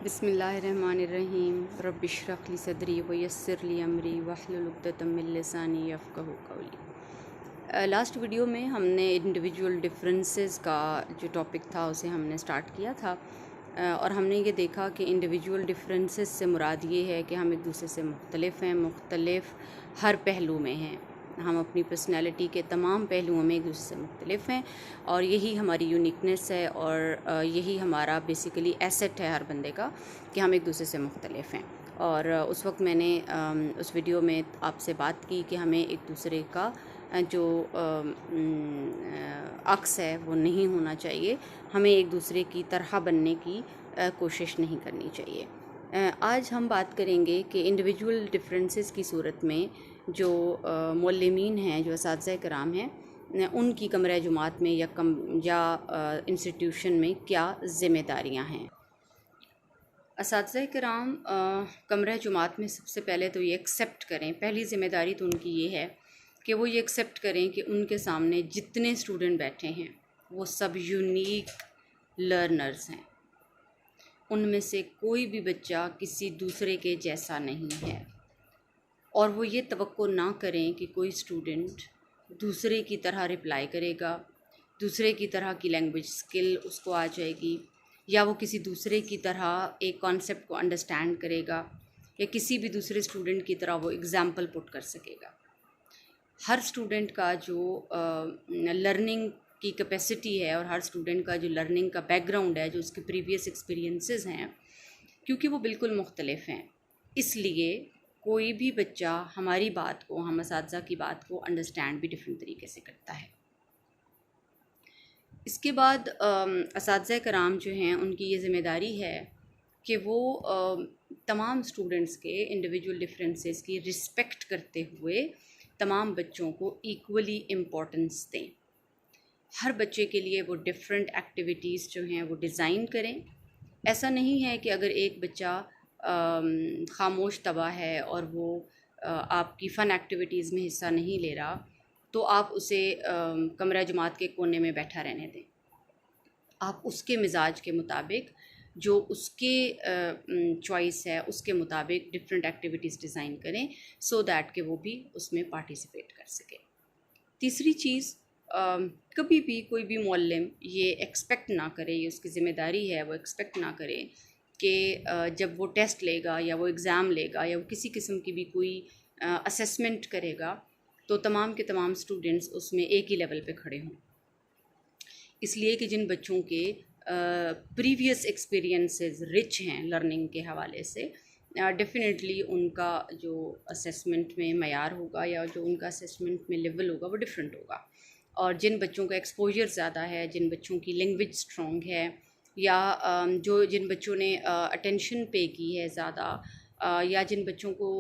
बिस्मिल्लाहिर्रहमानिर्रहीम रब्बिश्रह ली सदरी वयस्सिर ली अमरी वहलुल उक़दतम मिन लिसानी यफ़क़हू क़ौली। लास्ट वीडियो में हमने इंडिविजुअल डिफरेंसेस का जो टॉपिक था उसे हमने स्टार्ट किया था और हमने ये देखा कि इंडिविजुअल डिफरेंसेस से मुराद ये है कि हम एक दूसरे से मुख्तलिफ़ हैं, मुख्तलिफ़ हर पहलू में हैं। हम अपनी पर्सनैलिटी के तमाम पहलुओं में एक दूसरे से मुख्तलिफ हैं और यही हमारी यूनिकनेस है और यही हमारा बेसिकली एसेट है हर बंदे का कि हम एक दूसरे से मुख्तलिफ हैं। और उस वक्त मैंने उस वीडियो में आपसे बात की कि हमें एक दूसरे का जो अक्स है वो नहीं होना चाहिए, हमें एक दूसरे की तरह बनने की कोशिश नहीं करनी चाहिए। आज हम बात करेंगे कि इंडिविजुअल डिफरेंसेस की सूरत में जो मुअल्लिमीन हैं, जो असातिज़ा कराम हैं, उनकी कमरा जुमात में या इंस्टीट्यूशन में क्या ज़िम्मेदारियां हैं। असातिज़ा कराम कमरा जुमात में सबसे पहले तो ये एक्सेप्ट करें, पहली ज़िम्मेदारी तो उनकी ये है कि वो ये एक्सेप्ट करें कि उनके सामने जितने स्टूडेंट बैठे हैं वो सब यूनिक लर्नर्स हैं। उनमें से कोई भी बच्चा किसी दूसरे के जैसा नहीं है और वो ये तवक्को ना करें कि कोई स्टूडेंट दूसरे की तरह रिप्लाई करेगा, दूसरे की तरह की लैंग्वेज स्किल उसको आ जाएगी, या वो किसी दूसरे की तरह एक कॉन्सेप्ट को अंडरस्टैंड करेगा, या किसी भी दूसरे स्टूडेंट की तरह वो एग्ज़ाम्पल पुट कर सकेगा। हर स्टूडेंट का जो लर्निंग की कैपेसिटी है और हर स्टूडेंट का जो लर्निंग का बैकग्राउंड है, जो उसके प्रीवियस एक्सपीरियंसेस हैं, क्योंकि वो बिल्कुल मुख्तलिफ हैं, इसलिए कोई भी बच्चा हमारी बात को, हम असातिज़ा की बात को अंडरस्टैंड भी डिफरेंट तरीके से करता है। इसके बाद असातिज़ा कराम जो हैं उनकी ये ज़िम्मेदारी है कि वो तमाम स्टूडेंट्स के इंडिविजुअल डिफरेंसेस की रिस्पेक्ट करते हुए तमाम बच्चों को इक्वली इम्पोर्टेंस दें। हर बच्चे के लिए वो डिफरेंट एक्टिविटीज़ जो हैं वो डिज़ाइन करें। ऐसा नहीं है कि अगर एक बच्चा खामोश तबा है और वो आपकी फ़न एक्टिविटीज़ में हिस्सा नहीं ले रहा तो आप उसे कमरा जुमात के कोने में बैठा रहने दें। आप उसके मिजाज के मुताबिक, जो उसके चॉइस है उसके मुताबिक डिफरेंट एक्टिविटीज़ डिज़ाइन करें सो दैट कि वो भी उसमें पार्टिसिपेट कर सके। तीसरी चीज़, कभी भी कोई भी मुअल्लिम ये एक्सपेक्ट ना करे, ये उसकी ज़िम्मेदारी है, वो एक्सपेक्ट ना करे कि जब वो टेस्ट लेगा या वो एग्ज़ाम लेगा या वो किसी किस्म की भी कोई असेसमेंट करेगा तो तमाम के तमाम स्टूडेंट्स उसमें एक ही लेवल पे खड़े हों। इसलिए कि जिन बच्चों के प्रीवियस एक्सपीरियंसेस रिच हैं लर्निंग के हवाले से, डेफ़िनेटली उनका जो असेसमेंट में मयार होगा या जो उनका असेसमेंट में लेवल होगा वो डिफरेंट होगा। और जिन बच्चों का एक्सपोजर ज़्यादा है, जिन बच्चों की लैंग्वेज स्ट्रॉन्ग है, या जिन बच्चों ने अटेंशन पे की है ज़्यादा, या जिन बच्चों को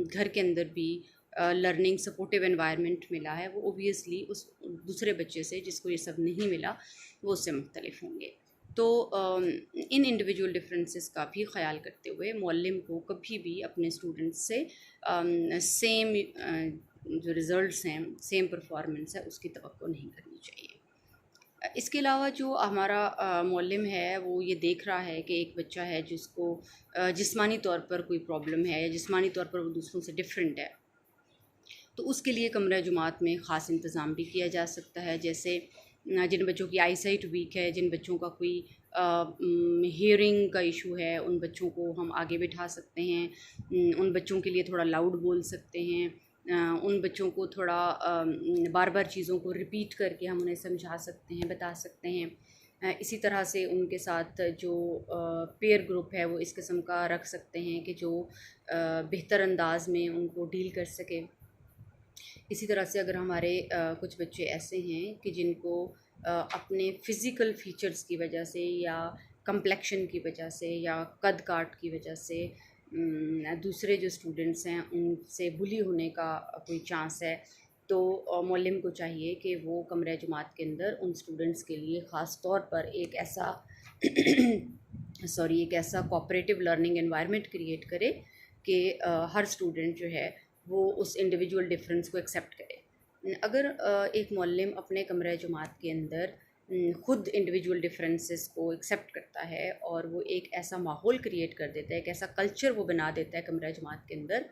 घर के अंदर भी लर्निंग सपोर्टिव एनवायरनमेंट मिला है, वो ओबियसली उस दूसरे बच्चे से जिसको ये सब नहीं मिला वो उससे मुख्तलिफ होंगे। तो इन इंडिविजुअल डिफरेंसेस का भी ख्याल करते हुए मुअल्लिम को कभी भी अपने स्टूडेंट्स से सेम जो रिज़ल्ट्स हैं, सेम परफॉर्मेंस है, उसकी तवक्को नहीं करनी चाहिए। इसके अलावा जो हमारा मुअल्लिम है वो ये देख रहा है कि एक बच्चा है जिसको जिस्मानी तौर पर कोई प्रॉब्लम है या जिस्मानी तौर पर वो दूसरों से डिफरेंट है, तो उसके लिए कमरा जुमात में ख़ास इंतज़ाम भी किया जा सकता है। जैसे जिन बच्चों की आई साइट वीक है, जिन बच्चों का कोई हियरिंग का इशू है, उन बच्चों को हम आगे बिठा सकते हैं, उन बच्चों के लिए थोड़ा लाउड बोल सकते हैं, उन बच्चों को थोड़ा बार बार चीज़ों को रिपीट करके हम उन्हें समझा सकते हैं, बता सकते हैं। इसी तरह से उनके साथ जो पेयर ग्रुप है वो इस किस्म का रख सकते हैं कि जो बेहतर अंदाज में उनको डील कर सके। इसी तरह से अगर हमारे कुछ बच्चे ऐसे हैं कि जिनको अपने फ़िज़िकल फ़ीचर्स की वजह से या कम्प्लेक्शन की वजह से या कद काट की वजह से दूसरे जो स्टूडेंट्स हैं उनसे बुली होने का कोई चांस है, तो मुअल्लिम को चाहिए कि वो कमरा जुमात के अंदर उन स्टूडेंट्स के लिए ख़ास तौर पर एक ऐसा एक ऐसा कोऑपरेटिव लर्निंग एनवायरनमेंट क्रिएट करे कि हर स्टूडेंट जो है वो उस इंडिविजुअल डिफरेंस को एक्सेप्ट करे। अगर एक मुअल्लिम अपने कमरा जुमात के अंदर ख़ुद इंडिविजुअल डिफरेंसेस को एक्सेप्ट करता है और वो एक ऐसा माहौल क्रिएट कर देता है, एक ऐसा कल्चर वो बना देता है कमरा जमात के अंदर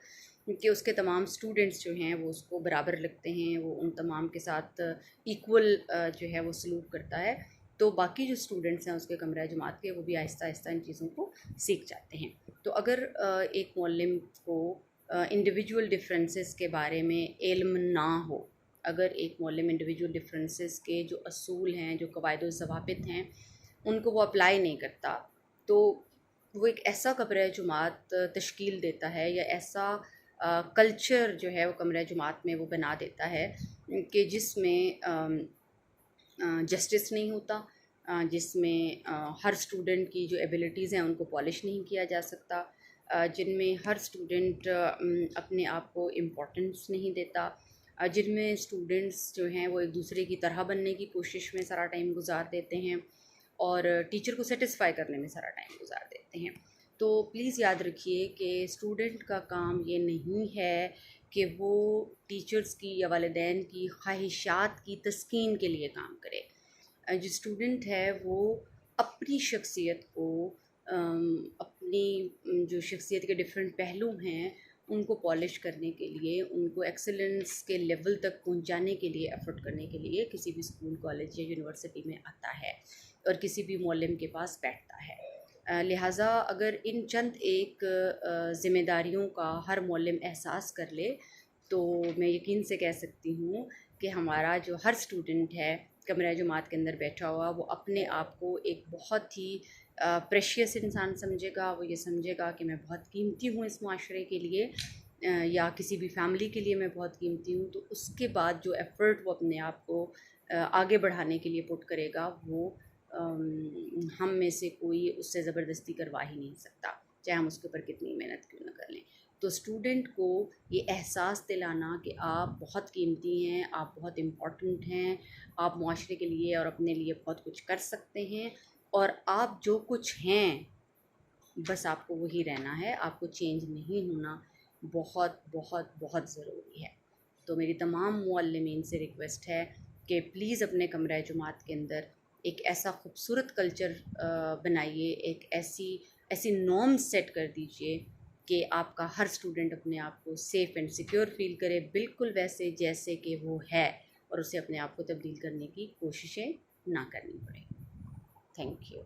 कि उसके तमाम स्टूडेंट्स जो हैं वो उसको बराबर लगते हैं, वो उन तमाम के साथ इक्वल जो है वो सलूक करता है। तो बाकी जो स्टूडेंट्स हैं उसके कमरा जमात के, वो भी आहिस्ता आहिस्ता इन चीज़ों को सीख जाते हैं। तो अगर एक मुअल्लिम को इंडिविजुअल डिफरेंसेस के बारे में इल्म ना हो, अगर एक मुअल्लिम इंडिविजुअल डिफरेंसेस के जो असूल हैं, जो कवायद व ज़वाबित हैं, उनको वो अप्लाई नहीं करता, तो वो एक ऐसा कमरा जुमात तश्कील देता है या ऐसा कल्चर जो है वो कमरा जुमात में वो बना देता है कि जिसमें जस्टिस नहीं होता, जिसमें हर स्टूडेंट की जो एबिलिटीज़ हैं उनको पॉलिश नहीं किया जा सकता, जिनमें हर स्टूडेंट अपने आप को इम्पोर्टेंस नहीं देता, जिनमें स्टूडेंट्स जो हैं वो एक दूसरे की तरह बनने की कोशिश में सारा टाइम गुजार देते हैं और टीचर को सेटिस्फाई करने में सारा टाइम गुजार देते हैं। तो प्लीज़ याद रखिए कि स्टूडेंट का काम ये नहीं है कि वो टीचर्स की या वालिदैन की ख्वाहिशात की तस्कीन के लिए काम करे। जो स्टूडेंट है वो अपनी शख्सियत को अपनी जो शख्सियत के डिफरेंट पहलू हैं उनको पॉलिश करने के लिए, उनको एक्सेलेंस के लेवल तक पहुंचाने के लिए, एफर्ट करने के लिए किसी भी स्कूल, कॉलेज या यूनिवर्सिटी में आता है और किसी भी मुअल्लिम के पास बैठता है। लिहाजा अगर इन चंद एक ज़िम्मेदारियों का हर मुअल्लिम एहसास कर ले तो मैं यकीन से कह सकती हूँ कि हमारा जो हर स्टूडेंट है कमरा जुमात के अंदर बैठा हुआ, वो अपने आप को एक बहुत ही प्रेशियस इंसान समझेगा। वो ये समझेगा कि मैं बहुत कीमती हूँ इस माशरे के लिए या किसी भी फैमिली के लिए मैं बहुत कीमती हूँ। तो उसके बाद जो एफ़र्ट वो अपने आप को आगे बढ़ाने के लिए पुट करेगा, वो हम में से कोई उससे ज़बरदस्ती करवा ही नहीं सकता, चाहे हम उसके ऊपर कितनी मेहनत क्यों ना कर लें। तो स्टूडेंट को ये एहसास दिलाना कि आप बहुत कीमती हैं, आप बहुत इम्पॉर्टेंट हैं, आप मुआशरे के लिए और अपने लिए बहुत कुछ कर सकते हैं और आप जो कुछ हैं बस आपको वही रहना है, आपको चेंज नहीं होना, बहुत बहुत बहुत ज़रूरी है। तो मेरी तमाम मुअल्लिमीन से रिक्वेस्ट है कि प्लीज़ अपने कमरा जुमात के अंदर एक ऐसा ख़ूबसूरत कल्चर बनाइए, एक ऐसी नॉर्म्स सेट कर दीजिए कि आपका हर स्टूडेंट अपने आप को सेफ़ एंड सिक्योर फ़ील करे, बिल्कुल वैसे जैसे कि वो है, और उसे अपने आप को तब्दील करने की कोशिशें ना करनी पड़े। Thank you.